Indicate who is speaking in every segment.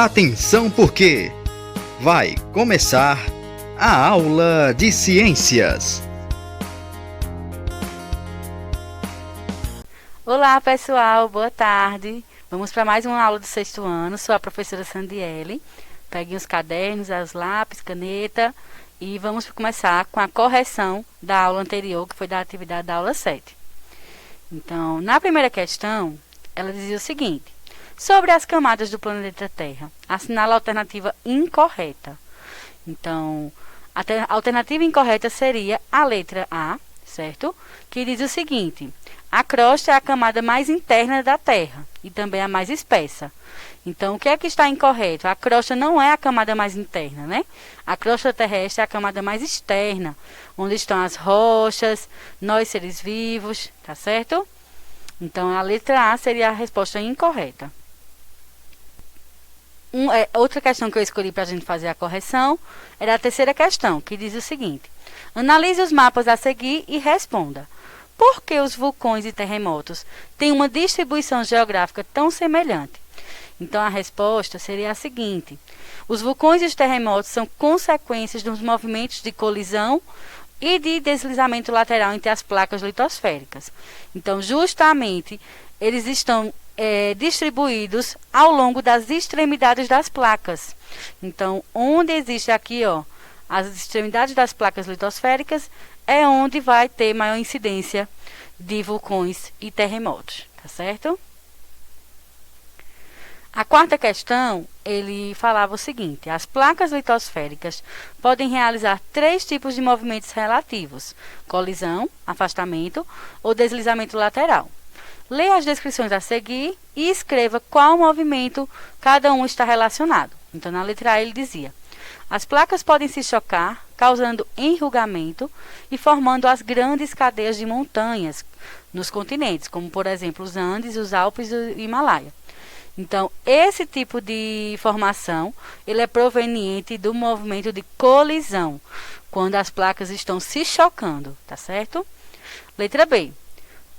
Speaker 1: Atenção porque vai começar a aula de ciências.
Speaker 2: Olá pessoal, boa tarde. Vamos para mais uma aula do sexto ano. Sou a professora Sandiele. Peguem os cadernos, os lápis, caneta e vamos começar com a correção da aula anterior, que foi da atividade da aula 7. Então, na primeira questão, ela dizia o seguinte: sobre as camadas do planeta Terra, assinala a alternativa incorreta. Então, a alternativa incorreta seria a letra A, certo? Que diz o seguinte: a crosta é a camada mais interna da Terra e também a mais espessa. Então, o que é que está incorreto? A crosta não é a camada mais interna, né? A crosta terrestre é a camada mais externa, onde estão as rochas, nós seres vivos, tá certo? Então, a letra A seria a resposta incorreta. Outra questão que eu escolhi para a gente fazer a correção era a terceira questão, que diz o seguinte: analise os mapas a seguir e responda. Por que os vulcões e terremotos têm uma distribuição geográfica tão semelhante? Então, a resposta seria a seguinte: os vulcões e os terremotos são consequências dos movimentos de colisão e de deslizamento lateral entre as placas litosféricas. Então, justamente, eles estão distribuídos ao longo das extremidades das placas. Então, onde existe aqui, as extremidades das placas litosféricas, é onde vai ter maior incidência de vulcões e terremotos, tá certo? A quarta questão, ele falava o seguinte: as placas litosféricas podem realizar 3 tipos de movimentos relativos: colisão, afastamento ou deslizamento lateral. Leia as descrições a seguir e escreva qual movimento cada um está relacionado. Então, na letra A ele dizia: as placas podem se chocar, causando enrugamento e formando as grandes cadeias de montanhas nos continentes, como, por exemplo, os Andes, os Alpes e o Himalaia. Então, esse tipo de formação, ele é proveniente do movimento de colisão, quando as placas estão se chocando, tá certo? Letra B.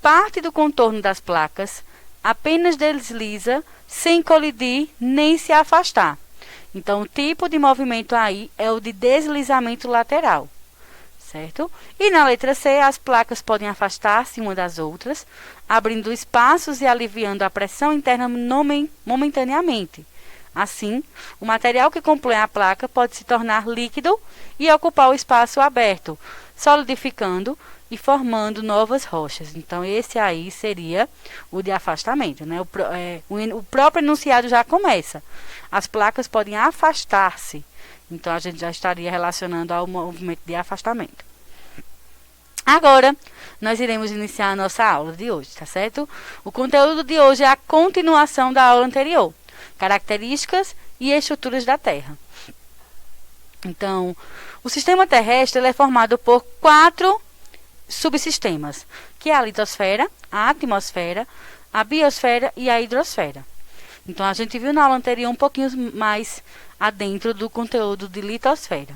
Speaker 2: Parte do contorno das placas apenas desliza sem colidir nem se afastar. Então, o tipo de movimento aí é o de deslizamento lateral, certo? E na letra C, as placas podem afastar-se uma das outras, abrindo espaços e aliviando a pressão interna momentaneamente. Assim, o material que compõe a placa pode se tornar líquido e ocupar o espaço aberto, solidificando e formando novas rochas. Então, esse aí seria o de afastamento, né? O próprio enunciado já começa: as placas podem afastar-se. Então, a gente já estaria relacionando ao movimento de afastamento. Agora, nós iremos iniciar a nossa aula de hoje, tá certo? O conteúdo de hoje é a continuação da aula anterior: características e estruturas da Terra. Então, o sistema terrestre ele é formado por 4 subsistemas, que é a litosfera, a atmosfera, a biosfera e a hidrosfera. Então, a gente viu na aula anterior um pouquinho mais adentro do conteúdo de litosfera.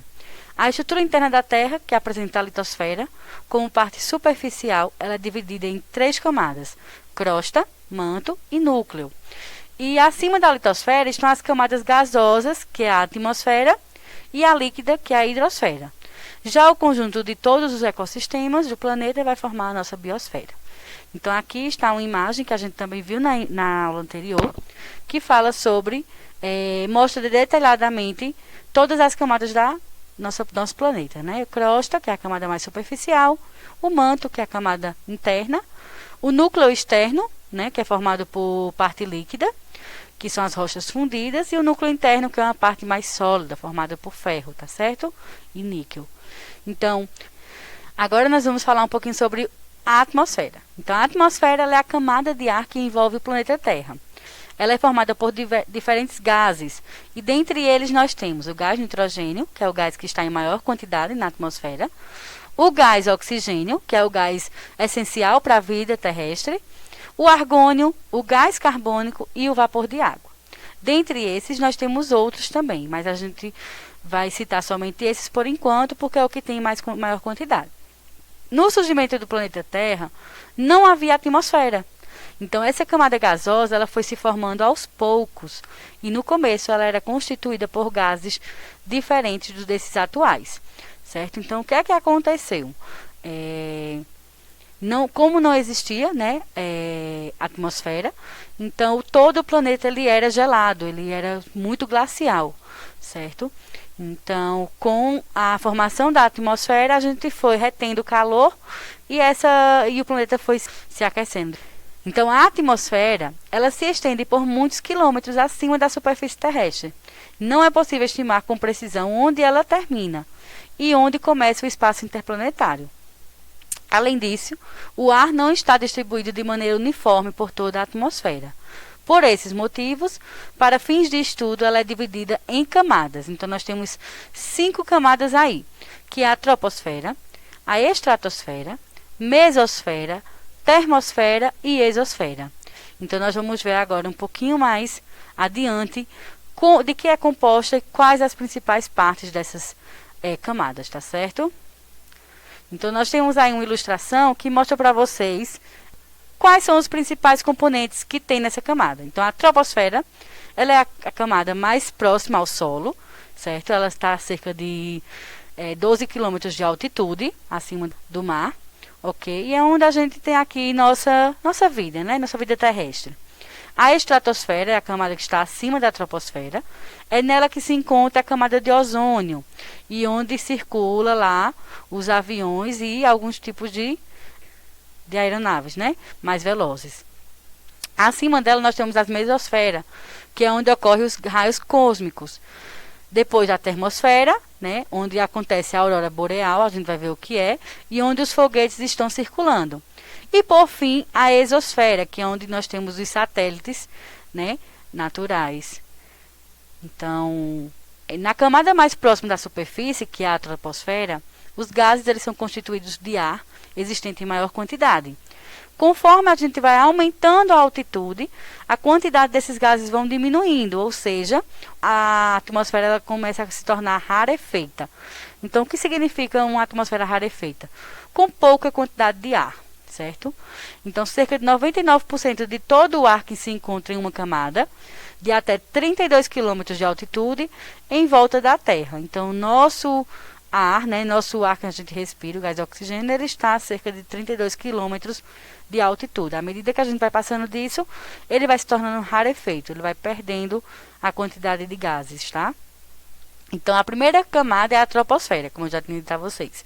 Speaker 2: A estrutura interna da Terra, que apresenta a litosfera, como parte superficial, ela é dividida em 3 camadas: crosta, manto e núcleo. E acima da litosfera estão as camadas gasosas, que é a atmosfera, e a líquida, que é a hidrosfera. Já o conjunto de todos os ecossistemas do planeta vai formar a nossa biosfera. Então, aqui está uma imagem que a gente também viu na aula anterior, que fala sobre, mostra detalhadamente todas as camadas do nosso planeta, né? A crosta, que é a camada mais superficial, o manto, que é a camada interna, o núcleo externo, né, que é formado por parte líquida, que são as rochas fundidas, e o núcleo interno, que é uma parte mais sólida, formada por ferro, tá certo? E níquel. Então, agora nós vamos falar um pouquinho sobre a atmosfera. Então, a atmosfera ela é a camada de ar que envolve o planeta Terra. Ela é formada por diferentes gases, e dentre eles nós temos o gás nitrogênio, que é o gás que está em maior quantidade na atmosfera, o gás oxigênio, que é o gás essencial para a vida terrestre, o argônio, o gás carbônico e o vapor de água. Dentre esses, nós temos outros também, mas a gente vai citar somente esses por enquanto, porque é o que tem maior quantidade. No surgimento do planeta Terra, não havia atmosfera. Então, essa camada gasosa ela foi se formando aos poucos e no começo ela era constituída por gases diferentes desses atuais, certo? Então, o que é que aconteceu? Como não existia, né, atmosfera, então todo o planeta ele era gelado, ele era muito glacial, certo? Então, com a formação da atmosfera, a gente foi retendo calor e o planeta foi se aquecendo. Então, a atmosfera, ela se estende por muitos quilômetros acima da superfície terrestre. Não é possível estimar com precisão onde ela termina e onde começa o espaço interplanetário. Além disso, o ar não está distribuído de maneira uniforme por toda a atmosfera. Por esses motivos, para fins de estudo, ela é dividida em camadas. Então, nós temos 5 camadas aí, que é a troposfera, a estratosfera, mesosfera, termosfera e exosfera. Então, nós vamos ver agora um pouquinho mais adiante de que é composta e quais as principais partes dessas camadas, tá certo? Então, nós temos aí uma ilustração que mostra para vocês quais são os principais componentes que tem nessa camada. Então, a troposfera, ela é a camada mais próxima ao solo, certo? Ela está a cerca de 12 quilômetros de altitude, acima do mar, ok? E é onde a gente tem aqui nossa vida, né? Nossa vida terrestre. A estratosfera é a camada que está acima da troposfera. É nela que se encontra a camada de ozônio, e onde circula lá os aviões e alguns tipos de aeronaves, né, mais velozes. Acima dela nós temos a mesosfera, que é onde ocorrem os raios cósmicos. Depois a termosfera, né, onde acontece a aurora boreal, a gente vai ver o que é, e onde os foguetes estão circulando. E por fim, a exosfera, que é onde nós temos os satélites, né, naturais. Então, na camada mais próxima da superfície, que é a troposfera, os gases eles são constituídos de ar existente em maior quantidade. Conforme a gente vai aumentando a altitude, a quantidade desses gases vão diminuindo, ou seja, a atmosfera ela começa a se tornar rarefeita. Então, o que significa uma atmosfera rarefeita? Com pouca quantidade de ar, certo? Então, cerca de 99% de todo o ar que se encontra em uma camada, de até 32 quilômetros de altitude, em volta da Terra. Então, nosso ar, né, nosso ar que a gente respira, o gás de oxigênio, ele está a cerca de 32 quilômetros de altitude. À medida que a gente vai passando disso, ele vai se tornando rarefeito, ele vai perdendo a quantidade de gases, tá? Então, a primeira camada é a troposfera, como eu já tinha dito a vocês.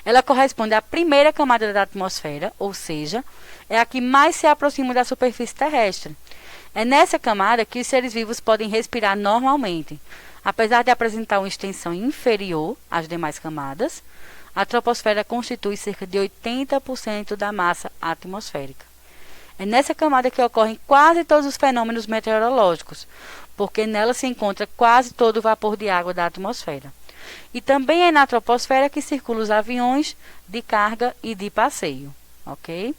Speaker 2: Ela corresponde à primeira camada da atmosfera, ou seja, é a que mais se aproxima da superfície terrestre. É nessa camada que os seres vivos podem respirar normalmente. Apesar de apresentar uma extensão inferior às demais camadas, a troposfera constitui cerca de 80% da massa atmosférica. É nessa camada que ocorrem quase todos os fenômenos meteorológicos, porque nela se encontra quase todo o vapor de água da atmosfera. E também é na troposfera que circulam os aviões de carga e de passeio, ok?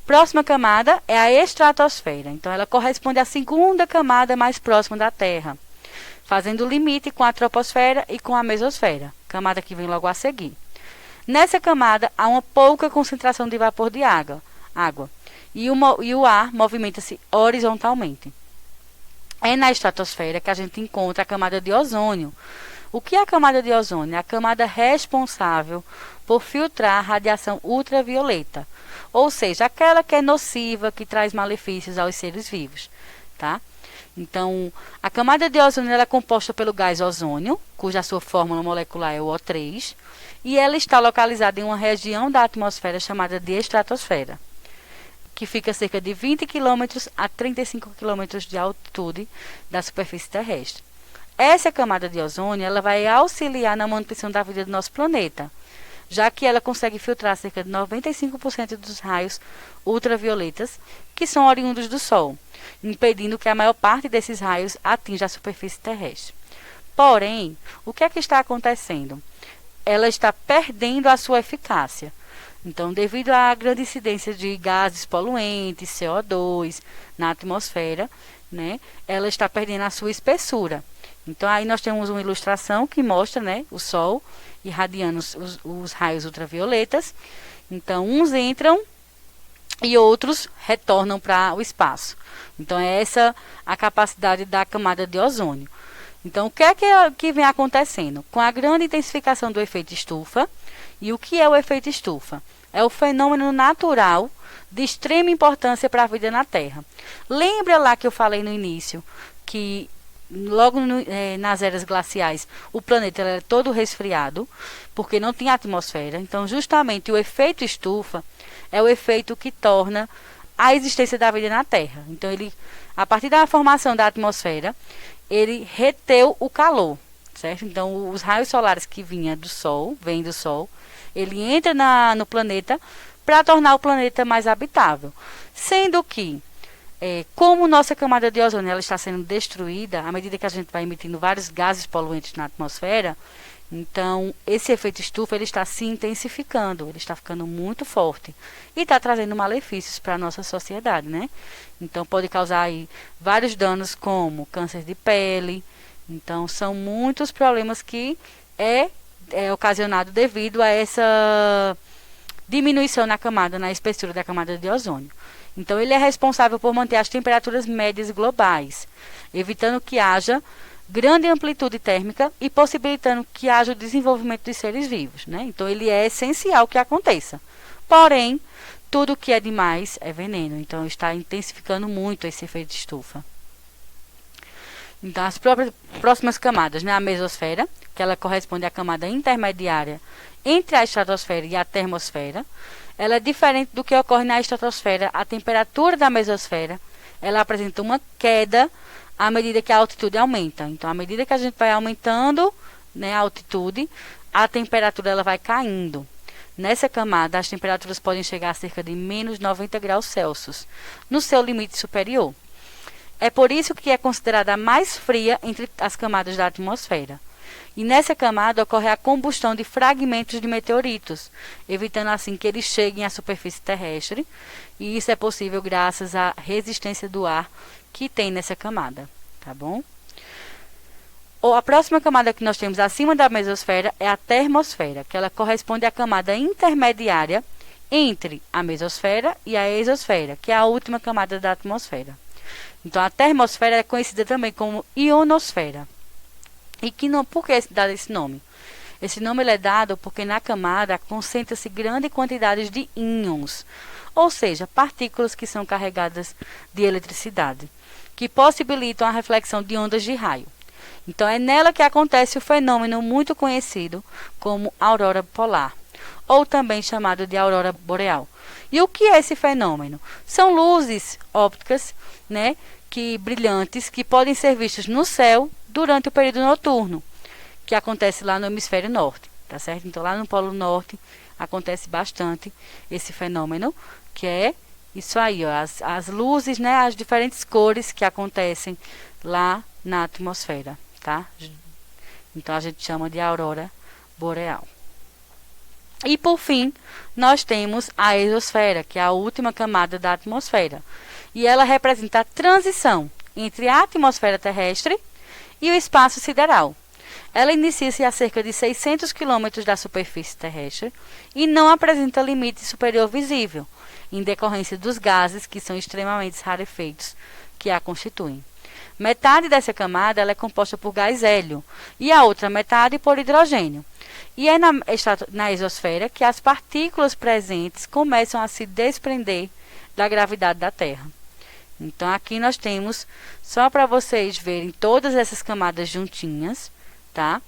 Speaker 2: Próxima camada é a estratosfera. Então, ela corresponde à segunda camada mais próxima da Terra, fazendo limite com a troposfera e com a mesosfera, camada que vem logo a seguir. Nessa camada, há uma pouca concentração de vapor de água e o ar movimenta-se horizontalmente. É na estratosfera que a gente encontra a camada de ozônio. O que é a camada de ozônio? É a camada responsável por filtrar a radiação ultravioleta, ou seja, aquela que é nociva, que traz malefícios aos seres vivos, tá? Então, a camada de ozônio ela é composta pelo gás ozônio, cuja sua fórmula molecular é o O3, e ela está localizada em uma região da atmosfera chamada de estratosfera, que fica a cerca de 20 km a 35 km de altitude da superfície terrestre. Essa camada de ozônio ela vai auxiliar na manutenção da vida do nosso planeta, já que ela consegue filtrar cerca de 95% dos raios ultravioletas que são oriundos do Sol, impedindo que a maior parte desses raios atinja a superfície terrestre. Porém, o que é que está acontecendo? Ela está perdendo a sua eficácia. Então, devido à grande incidência de gases poluentes, CO2, na atmosfera, né, ela está perdendo a sua espessura. Então, aí nós temos uma ilustração que mostra, né, o Sol irradiando os raios ultravioletas. Então, uns entram e outros retornam para o espaço. Então, é essa a capacidade da camada de ozônio. Então, o que é que vem acontecendo? Com a grande intensificação do efeito estufa, e o que é o efeito estufa? É o fenômeno natural de extrema importância para a vida na Terra. Lembra lá que eu falei no início que logo nas eras glaciais o planeta era todo resfriado, porque não tinha atmosfera. Então, justamente o efeito estufa é o efeito que torna a existência da vida na Terra. Então, a partir da formação da atmosfera, ele reteu o calor, certo? Então, os raios solares que vêm do Sol, ele entra no planeta para tornar o planeta mais habitável. Sendo que, como nossa camada de ozônio ela está sendo destruída, à medida que a gente vai emitindo vários gases poluentes na atmosfera, então esse efeito estufa ele está se intensificando, ele está ficando muito forte e está trazendo malefícios para a nossa sociedade, né? Então pode causar aí vários danos como câncer de pele. Então são muitos problemas que é ocasionado devido a essa diminuição na espessura da camada de ozônio. Então, ele é responsável por manter as temperaturas médias globais, evitando que haja grande amplitude térmica e possibilitando que haja o desenvolvimento dos seres vivos, né? Então, ele é essencial que aconteça. Porém, tudo que é demais é veneno. Então, está intensificando muito esse efeito de estufa. Então, as próximas camadas, né? A mesosfera, que ela corresponde à camada intermediária entre a estratosfera e a termosfera. Ela é diferente do que ocorre na estratosfera. A temperatura da mesosfera, ela apresenta uma queda à medida que a altitude aumenta. Então, à medida que a gente vai aumentando, né, a altitude, a temperatura ela vai caindo. Nessa camada, as temperaturas podem chegar a cerca de menos 90 graus Celsius, no seu limite superior. É por isso que é considerada a mais fria entre as camadas da atmosfera. E nessa camada ocorre a combustão de fragmentos de meteoritos, evitando assim que eles cheguem à superfície terrestre. E isso é possível graças à resistência do ar que tem nessa camada, tá bom? A próxima camada que nós temos acima da mesosfera é a termosfera, que ela corresponde à camada intermediária entre a mesosfera e a exosfera, que é a última camada da atmosfera. Então, a termosfera é conhecida também como ionosfera. E por que dá esse nome? Esse nome ele é dado porque na camada concentra-se grande quantidade de íons, ou seja, partículas que são carregadas de eletricidade, que possibilitam a reflexão de ondas de raio. Então, é nela que acontece o fenômeno muito conhecido como aurora polar, ou também chamado de aurora boreal. E o que é esse fenômeno? São luzes ópticas, né, brilhantes, que podem ser vistas no céu durante o período noturno, que acontece lá no hemisfério norte, tá certo? Então, lá no Polo Norte acontece bastante esse fenômeno, que é isso aí, ó, as luzes, né, as diferentes cores que acontecem lá na atmosfera, tá? Então, a gente chama de aurora boreal. E, por fim, nós temos a exosfera, que é a última camada da atmosfera. E ela representa a transição entre a atmosfera terrestre e o espaço sideral. Ela inicia-se a cerca de 600 km da superfície terrestre e não apresenta limite superior visível, em decorrência dos gases que são extremamente rarefeitos que a constituem. Metade dessa camada ela é composta por gás hélio e a outra metade por hidrogênio. E é na exosfera que as partículas presentes começam a se desprender da gravidade da Terra. Então, aqui nós temos, só para vocês verem todas essas camadas juntinhas, tá?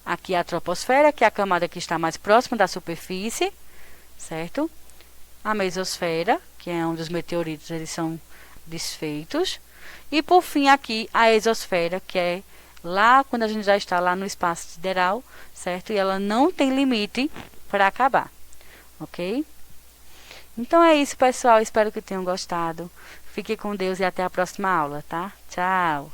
Speaker 2: Aqui a troposfera, que é a camada que está mais próxima da superfície, certo? A mesosfera, que é onde os meteoritos eles são desfeitos. E, por fim, aqui a exosfera, que é lá quando a gente já está lá no espaço sideral, certo? E ela não tem limite para acabar, ok? Então é isso, pessoal. Espero que tenham gostado. Fique com Deus e até a próxima aula, tá? Tchau!